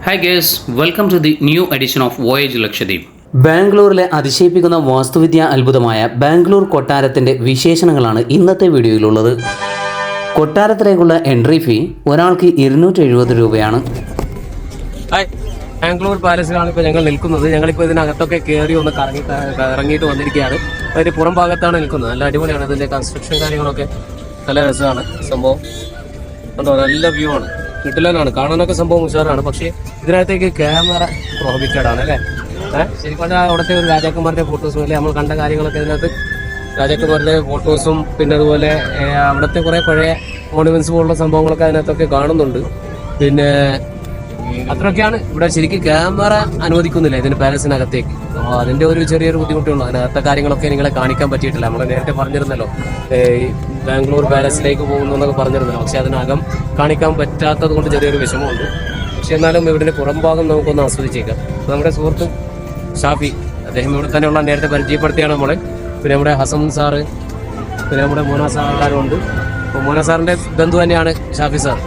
Hi guys, welcome to the new edition of Voyage Lakshadweep. ബാംഗ്ലൂരിലെ അതിശയിപ്പിക്കുന്ന വാസ്തുവിദ്യ അത്ഭുതമായ ബാംഗ്ലൂർ കൊട്ടാരത്തിൻ്റെ വിശേഷണങ്ങളാണ് ഇന്നത്തെ വീഡിയോയിലുള്ളത്. കൊട്ടാരത്തിലേക്കുള്ള എൻട്രി ഫീ ഒരാൾക്ക് 270 രൂപയാണ്. ബാംഗ്ലൂർ പാലസിലാണ് ഇപ്പോൾ ഞങ്ങൾ നിൽക്കുന്നത്. ഞങ്ങളിപ്പോൾ ഇതിനകത്തൊക്കെ കയറി ഒന്ന് ഇറങ്ങിയിട്ട് വന്നിരിക്കുകയാണ്. അതിൻ്റെ പുറം ഭാഗത്താണ് നിൽക്കുന്നത്. നല്ല അടിപൊളിയാണ്. ഇതിൻ്റെ കൺസ്ട്രക്ഷൻ കാര്യങ്ങളൊക്കെ നല്ല രസമാണ്. സംഭവം കണ്ടോ, നല്ല വ്യൂ ആണ്, കിട്ടിലാണ്, കാണാനൊക്കെ സംഭവം ഉഷാറാണ്. പക്ഷേ ഇതിനകത്തേക്ക് ക്യാമറ പ്രോഹിബിറ്റഡ് ആണ് അല്ലേ? ശരിക്കും പറഞ്ഞാൽ അവിടുത്തെ ഒരു രാജാക്കന്മാരുടെ ഫോട്ടോസും അല്ലേ, നമ്മൾ കണ്ട കാര്യങ്ങളൊക്കെ ഇതിനകത്ത് രാജാക്കന്മാരുടെ ഫോട്ടോസും പിന്നെ അതുപോലെ അവിടുത്തെ കുറേ പഴയ മോണുമെന്റ്സ് പോലുള്ള സംഭവങ്ങളൊക്കെ അതിനകത്തൊക്കെ കാണുന്നുണ്ട്. പിന്നെ അത്രയൊക്കെയാണ്. ഇവിടെ ശരിക്കും ക്യാമറ അനുവദിക്കുന്നില്ല ഇതിന് പാലസിനകത്തേക്ക്. അപ്പോൾ അതിൻ്റെ ഒരു ചെറിയൊരു ബുദ്ധിമുട്ടുള്ളൂ. അതിനകത്തെ കാര്യങ്ങളൊക്കെ നിങ്ങളെ കാണിക്കാൻ പറ്റിയിട്ടില്ല. നമ്മൾ നേരത്തെ പറഞ്ഞിരുന്നല്ലോ ബാംഗ്ലൂർ പാലസിലേക്ക് പോകുന്നു എന്നൊക്കെ പറഞ്ഞിരുന്നല്ലോ. പക്ഷെ അതിനകം കാണിക്കാൻ പറ്റാത്തത് കൊണ്ട് ചെറിയൊരു വിഷമമുണ്ട്. പക്ഷെ എന്നാലും ഇവിടെ പുറം ഭാഗം നമുക്കൊന്ന് ആസ്വദിച്ചേക്കാം. നമ്മുടെ സുഹൃത്ത് ഷാഫി, അദ്ദേഹം ഇവിടെ തന്നെയുള്ള നേരത്തെ പരിചയപ്പെടുത്തിയാണ് നമ്മളെ. പിന്നെ നമ്മുടെ ഹസൻ സാറ്, പിന്നെ നമ്മുടെ മോന സാർ എല്ലാവരും ഉണ്ട്. അപ്പോൾ മോന സാറിൻ്റെ ബന്ധു തന്നെയാണ് ഷാഫി സാർ.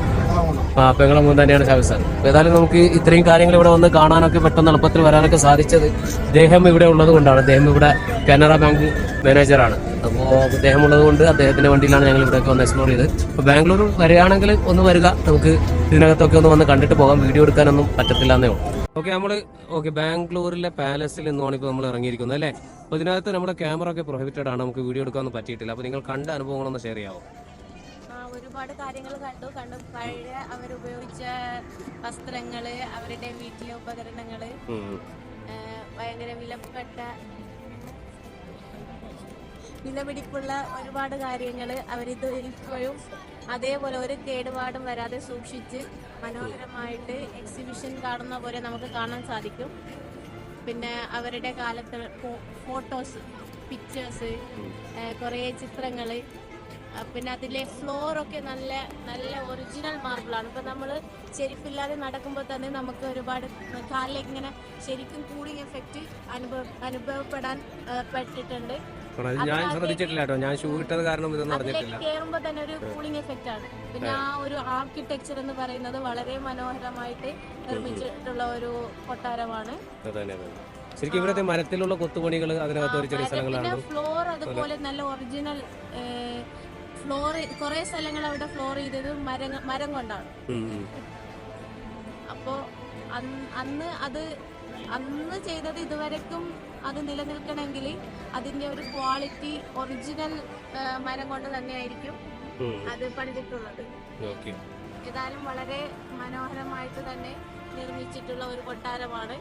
പെങ്ങളെ മോൻ തന്നെയാണ് ഷാഫി സാർ. അപ്പോൾ ഏതായാലും നമുക്ക് ഇത്രയും കാര്യങ്ങൾ ഇവിടെ വന്ന് കാണാനൊക്കെ പെട്ടെന്ന് എളുപ്പത്തിൽ വരാനൊക്കെ സാധിച്ചത് അദ്ദേഹം ഇവിടെ ഉള്ളത് കൊണ്ടാണ്. അദ്ദേഹം ഇവിടെ കാനറ ബാങ്ക് മാനേജറാണ്. അപ്പോൾ അദ്ദേഹം ഉള്ളത് കൊണ്ട് അദ്ദേഹത്തിൻ്റെ വണ്ടിയിലാണ് ഞങ്ങൾ ഇവിടെയൊക്കെ വന്ന് എക്സ്പ്ലോർ ചെയ്ത്. അപ്പോൾ ബാംഗ്ലൂർ വരികയാണെങ്കിൽ ഒന്ന് വരിക, നമുക്ക് ഇതിനകത്തൊക്കെ ഒന്ന് വന്ന് കണ്ടിട്ട് പോകാം. വീഡിയോ എടുക്കാനൊന്നും പറ്റത്തില്ല എന്നേ ഉള്ളൂ. ഓക്കെ ബാംഗ്ലൂരിലെ പാലസിൽ നിന്നാണ് ഇപ്പോൾ നമ്മൾ ഇറങ്ങിയിരിക്കുന്നത് അല്ലേ? അപ്പോൾ ഇതിനകത്ത് നമ്മുടെ ക്യാമറ ഒക്കെ പ്രൊഹിബിറ്റഡ് ആണ്, നമുക്ക് വീഡിയോ എടുക്കാനൊന്നും പറ്റിയിട്ടില്ല. അപ്പോൾ നിങ്ങൾ കണ്ട അനുഭവങ്ങളൊന്ന് ഷെയർ ചെയ്യാമോ? ഒരുപാട് കാര്യങ്ങൾ കണ്ടു. പഴയ അവരുപയോഗിച്ച വസ്ത്രങ്ങള്, അവരുടെ വീട്ടിലെ ഉപകരണങ്ങള്, ഭയങ്കര വിലപിടിപ്പുള്ള ഒരുപാട് കാര്യങ്ങള് അവരിത് ഇപ്പോഴും അതേപോലെ ഒരു കേടുപാടും വരാതെ സൂക്ഷിച്ച് മനോഹരമായിട്ട് എക്സിബിഷൻ കാണുന്ന പോലെ നമുക്ക് കാണാൻ സാധിക്കും. പിന്നെ അവരുടെ കാലത്ത് ഫോട്ടോസ്, പിക്ചേഴ്സ്, കുറേ ചിത്രങ്ങള്, പിന്നെ അതിലെ ഫ്ലോറൊക്കെ നല്ല നല്ല ഒറിജിനൽ മാർബിളാണ്. ഇപ്പം നമ്മൾ ചെരുപ്പില്ലാതെ നടക്കുമ്പോൾ തന്നെ നമുക്ക് ഒരുപാട് കാലിലേക്ക് ഇങ്ങനെ ശരിക്കും കൂളിംഗ് എഫക്റ്റ് അനുഭവപ്പെടാൻ പറ്റിയിട്ടുണ്ട്. ഞാൻ ശ്രദ്ധിച്ചിട്ടില്ല കേട്ടോ, ഞാൻ ഷൂ ഇട്ടത് കാരണം ഇതൊന്നും അറിഞ്ഞിട്ടില്ല. കയറുമ്പോൾ തന്നെ ഒരു കൂളിംഗ് എഫക്റ്റ് ആണ്. പിന്നെ ആ ഒരു ആർക്കിടെക്ചർ എന്ന് പറയുന്നത് വളരെ മനോഹരമായിട്ട് നിർമ്മിച്ചിട്ടുള്ള ഒരു കൊട്ടാരമാണ്. ശരിക്കും ഇവിടുത്തെ മരത്തിലുള്ള കൊത്തുപണികൾ അതിനകത്ത് ഒരു ചെറിയ സ്ഥലങ്ങളാണ്. ഫ്ലോർ അതുപോലെ നല്ല ഒറിജിനൽ ഫ്ലോർ, കുറെ സ്ഥലങ്ങൾ അവിടെ ഫ്ലോർ ചെയ്തത് മരം കൊണ്ടാണ്. അപ്പോ അന്ന് ചെയ്തത് ഇതുവരെക്കും അത് നിലനിൽക്കണമെങ്കിൽ അതിന്റെ ഒരു ക്വാളിറ്റി ഒറിജിനൽ മരം കൊണ്ട് തന്നെയായിരിക്കും അത് പണിതിട്ടുള്ളത്. ഏതായാലും വളരെ മനോഹരമായിട്ട് തന്നെ നിർമ്മിച്ചിട്ടുള്ള ഒരു കൊട്ടാരമാണ്.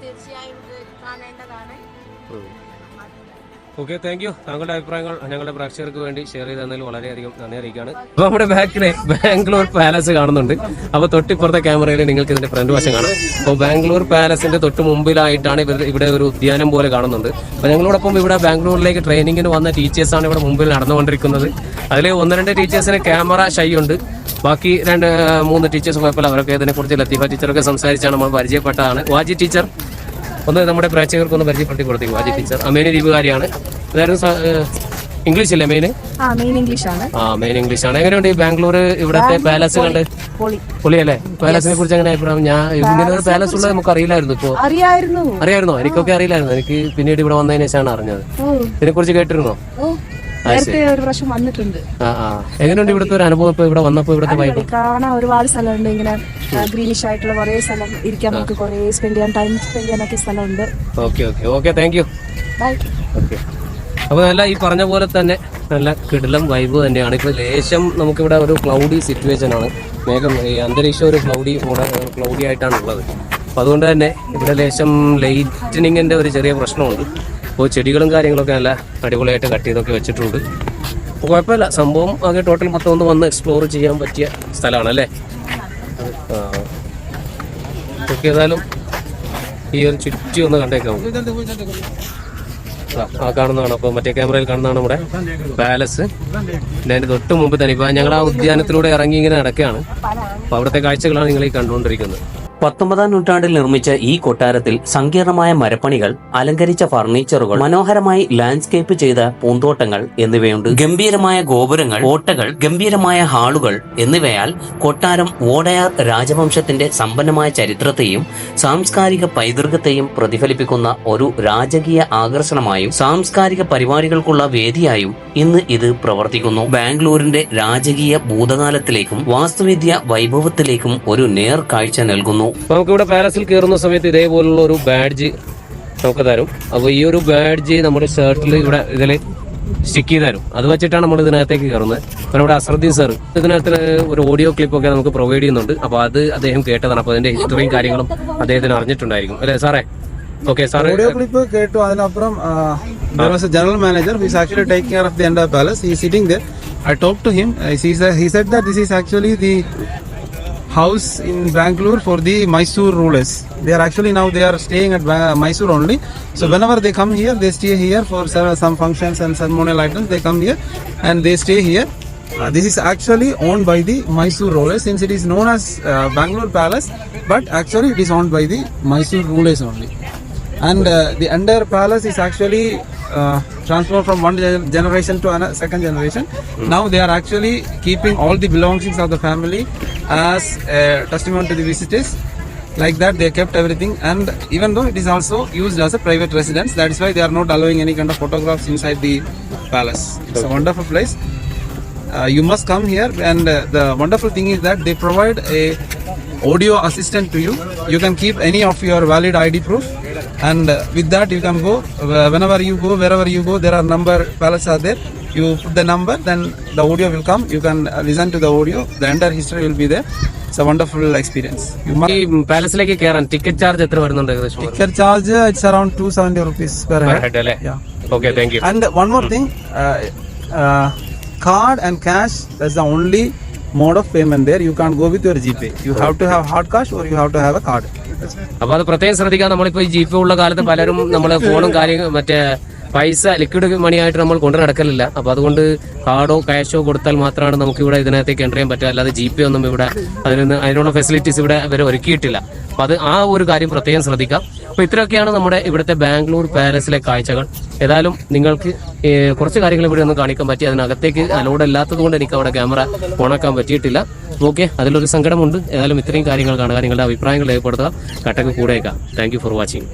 തീർച്ചയായും കാണേണ്ടതാണ്. Okay, thank you. താങ്കളുടെ അഭിപ്രായങ്ങൾ ഞങ്ങളുടെ പ്രേക്ഷകർക്ക് വേണ്ടി ഷെയർ ചെയ്തതിൽ വളരെയധികം നന്ദി അറിയിക്കുകയാണ്. അപ്പോൾ നമ്മുടെ ബാക്കിലെ ബാംഗ്ലൂർ പാലസ് കാണുന്നുണ്ട്. അപ്പോൾ തൊട്ടിപ്പുറത്തെ ക്യാമറയിൽ നിങ്ങൾക്ക് ഇതിന്റെ ഫ്രണ്ട് വശം കാണാം. അപ്പോൾ ബാംഗ്ലൂർ പാലസിന്റെ തൊട്ട് മുമ്പിലായിട്ടാണ് ഇവിടെ ഒരു ഉദ്യാനം പോലെ കാണുന്നുണ്ട്. അപ്പോൾ ഞങ്ങളോടൊപ്പം ഇവിടെ ബാംഗ്ലൂരിലേക്ക് ട്രെയിനിങ്ങിന് വന്ന ടീച്ചേഴ്സാണ് ഇവിടെ മുമ്പിൽ നടന്നുകൊണ്ടിരിക്കുന്നത്. അതിൽ 1-2 ടീച്ചേഴ്സിന് ക്യാമറ ഷൈ ഉണ്ട്. ബാക്കി 2-3 ടീച്ചേഴ്സ് കുഴപ്പമില്ല. അവരൊക്കെ ഇതിനെക്കുറിച്ച് ലത്തീഫ ടീച്ചറൊക്കെ സംസാരിച്ചാണ് നമ്മൾ പരിചയപ്പെട്ടതാണ്. വാജി ടീച്ചർ ഒന്ന് നമ്മുടെ പ്രേക്ഷകർക്കൊന്ന് പരിചയപ്പെടുത്തി കൊടുത്തേക്കും. വാജി ടീച്ചർ അമേന് ദീപുകാരിയാണ്. ഇംഗ്ലീഷ് അല്ലേ മെയിൻ? മെയിൻ ഇംഗ്ലീഷ് ആണ്. എങ്ങനെയുണ്ട് ഈ ബാംഗ്ലൂർ ഇവിടത്തെ പാലസ് കണ്ട്? പൊളിയല്ലേ? പാലസിനെ കുറിച്ച് എങ്ങനെ അഭിപ്രായം? ഞാൻ ഇങ്ങനെ ഒരു പാലസ് ഉള്ളത് നമുക്ക് അറിയില്ലായിരുന്നു. ഇപ്പോൾ അറിയായിരുന്നോ? എനിക്കൊക്കെ അറിയില്ലായിരുന്നു. എനിക്ക് പിന്നീട് ഇവിടെ വന്നതിന് ശേഷമാണ് അറിഞ്ഞത്. ഇതിനെ കുറിച്ച് കേട്ടിരുന്നോ? എങ്ങനെയുണ്ട് ഇവിടുത്തെ ഒരു അനുഭവം? ഇപ്പൊ ഇവിടെ വന്നപ്പോ ഇവിടുത്തെ വൈബ് കാണാൻ ഒരുപാട് സ്ഥലമുണ്ട്. ഇങ്ങനെ ഗ്രീനിഷ് ആയിട്ടുള്ള കുറെ സ്ഥലം, ഇരിക്കാൻ നമുക്ക് കുറെ ടൈം സ്പെൻഡ് ചെയ്യാനൊക്കെ സ്ഥലമുണ്ട്. Okay thank you. ഓക്കെ, അപ്പൊ നല്ല ഈ പറഞ്ഞ പോലെ തന്നെ നല്ല കിടിലം വൈബ് തന്നെയാണ്. ഇപ്പൊ ലേശം നമുക്കിവിടെ ഒരു ക്ലൗഡി സിറ്റുവേഷൻ ആണ്. മേഘം, ഈ അന്തരീക്ഷം ഒരു ക്ലൗഡി ആയിട്ടാണ് ഉള്ളത്. അപ്പൊ അതുകൊണ്ട് തന്നെ ഇവിടെ ലേശം ലൈറ്റനിങ്ങിന്റെ ഒരു ചെറിയ പ്രശ്നമുണ്ട്. അപ്പോൾ ചെടികളും കാര്യങ്ങളൊക്കെ നല്ല അടിപൊളിയായിട്ട് കട്ട് ചെയ്തൊക്കെ വെച്ചിട്ടുണ്ട്. അപ്പോൾ കുഴപ്പമില്ല, സംഭവം ആകെ ടോട്ടൽ മൊത്തം ഒന്ന് വന്ന് എക്സ്പ്ലോർ ചെയ്യാൻ പറ്റിയ സ്ഥലമാണ് അല്ലേ? ഓക്കെ, ഏതായാലും ഈ ഒരു ചുറ്റി ഒന്ന് കണ്ടേക്കാം. കാണുന്നതാണ്. അപ്പോൾ മറ്റേ ക്യാമറയിൽ കാണുന്നതാണ് നമ്മുടെ പാലസ്. അതിൻ്റെ തൊട്ട് മുമ്പ് തന്നെ ഇപ്പം ഞങ്ങൾ ആ ഉദ്യാനത്തിലൂടെ ഇറങ്ങി ഇങ്ങനെ നടക്കുകയാണ്. അപ്പോൾ അവിടുത്തെ കാഴ്ചകളാണ് നിങ്ങൾ ഈ കണ്ടുകൊണ്ടിരിക്കുന്നത്. 19ാം നൂറ്റാണ്ടിൽ നിർമ്മിച്ച ഈ കൊട്ടാരത്തിൽ സങ്കീർണമായ മരപ്പണികൾ, അലങ്കരിച്ച ഫർണിച്ചറുകൾ, മനോഹരമായി ലാൻഡ്സ്കേപ്പ് ചെയ്ത പൂന്തോട്ടങ്ങൾ എന്നിവയുണ്ട്. ഗംഭീരമായ ഗോപുരങ്ങൾ, കോട്ടകൾ, ഗംഭീരമായ ഹാളുകൾ എന്നിവയാൽ കൊട്ടാരം വോഡയാർ രാജവംശത്തിന്റെ സമ്പന്നമായ ചരിത്രത്തെയും സാംസ്കാരിക പൈതൃകത്തെയും പ്രതിഫലിപ്പിക്കുന്ന ഒരു രാജകീയ ആകർഷണമായും സാംസ്കാരിക പരിപാടികൾക്കുള്ള വേദിയായും ഇന്ന് ഇത് പ്രവർത്തിക്കുന്നു. ബാംഗ്ലൂരിന്റെ രാജകീയ ഭൂതകാലത്തിലേക്കും വാസ്തുവിദ്യ വൈഭവത്തിലേക്കും ഒരു നേർ കാഴ്ച നൽകുന്നു. നമുക്കിവിടെ പാലസിൽ കയറുന്ന സമയത്ത് ഇതേപോലുള്ള ഒരു ബാഡ്ജ് നമുക്ക് തരും. അപ്പോൾ ഈ ഒരു ബാഡ്ജ് നമ്മുടെ ഷർട്ടിൽ ഇവിടെ ഇതിൽ സ്റ്റിക്ക് ചെയ്ത് തരും. അത് വെച്ചിട്ടാണ് നമ്മൾ ഇതിനകത്തേക്ക് കയറുന്നത്. അപ്പോൾ നമ്മുടെ അസറുദ്ദീൻ സാർ ഇതിനകത്ത് ഒരു ഓഡിയോ ക്ലിപ്പൊക്കെ നമുക്ക് പ്രൊവൈഡ് ചെയ്യുന്നുണ്ട്. അപ്പോൾ അത് അദ്ദേഹം കേട്ടതാണ്. അപ്പോൾ അതിന്റെ ഹിസ്റ്ററിയും കാര്യങ്ങളും അദ്ദേഹത്തിന് അറിഞ്ഞിട്ടുണ്ടായിരിക്കും അല്ലേ സാറേ? ഓക്കെ സാർ, ഓഡിയോ ക്ലിപ്പ് കേട്ടു. അതിനപ്പുറം there was a general manager who is actually taking care of the entire palace. He is sitting there. I talked to him. He said that this is actually the house in Bangalore for the Mysore rulers. They are staying at Mysore only. So whenever they come here, they stay here for some functions and ceremonial items. They come here and they stay here. This is actually owned by the Mysore rulers, since it is known as Bangalore Palace, but actually it is owned by the Mysore rulers only. And the entire palace is actually transferred from one generation to another, second generation. Now they are actually keeping all the belongings of the family as a testimony to the visitors. Like that, they kept everything, and even though it is also used as a private residence, that is why they are not allowing any kind of photographs inside the palace. It's a wonderful place. You must come here, and the wonderful thing is that they provide a audio assistant to you. You can keep any of your valid ID proof, and with that you can go whenever you go, wherever you go. There are number palace are there. You put the number, then the audio will come. You can listen to the audio. The entire history will be there. It's a wonderful experience. ഈ പാലസിലേക്ക് കയറാൻ ticket charge എത്ര വരുന്നുണ്ട് ഏകദേശം? Ticket charge, it's around 270 rupees per head. അല്ലേ? Yeah. Okay, thank you. And one more thing, card and cash, that's the only mode of payment there. You can't go with your GPay. You have to have hard cash or you have to have a card. അപ്പൊ അത് പ്രത്യേകം ശ്രദ്ധിക്കാം. നമ്മളിപ്പോ ഈ GPay ഉള്ള കാലത്ത് പലരും നമ്മളെ ഫോണും കാര്യങ്ങളും മറ്റേ പൈസ ലിക്വിഡ് മണിയായിട്ട് നമ്മൾ കൊണ്ടു നടക്കലില്ല. അപ്പൊ അതുകൊണ്ട് കാർഡോ ക്യാഷോ കൊടുത്താൽ മാത്രമാണ് നമുക്ക് ഇവിടെ ഇതിനകത്തേക്ക് എൻ്റർ ചെയ്യാൻ പറ്റുക. അല്ലാതെ ജിപേ ഒന്നും ഇവിടെ അതിനുള്ള ഫെസിലിറ്റീസ് ഇവിടെ ഇവർ ഒരുക്കിയിട്ടില്ല. അപ്പൊ അത് ആ ഒരു കാര്യം പ്രത്യേകം ശ്രദ്ധിക്കാം. അപ്പൊ ഇത്രയൊക്കെയാണ് നമ്മുടെ ഇവിടുത്തെ ബാംഗ്ലൂർ പാലസിലെ കാഴ്ചകൾ. ഏതായാലും നിങ്ങൾക്ക് കുറച്ച് കാര്യങ്ങൾ ഇവിടെ ഒന്ന് കാണിക്കാൻ പറ്റി. അതിനകത്തേക്ക് അലോഡ് അല്ലാത്തത് കൊണ്ട് എനിക്ക് അവിടെ ക്യാമറ ഓണാക്കാൻ പറ്റിയിട്ടില്ല. ഓക്കെ, അതിലൊരു സങ്കടമുണ്ട്. ഏതായാലും ഇത്രയും കാര്യങ്ങൾ കാണുക, നിങ്ങളുടെ അഭിപ്രായങ്ങൾ രേഖപ്പെടുത്തുക, കട്ടക്ക് കൂടെയേക്കാം. Thank you for watching.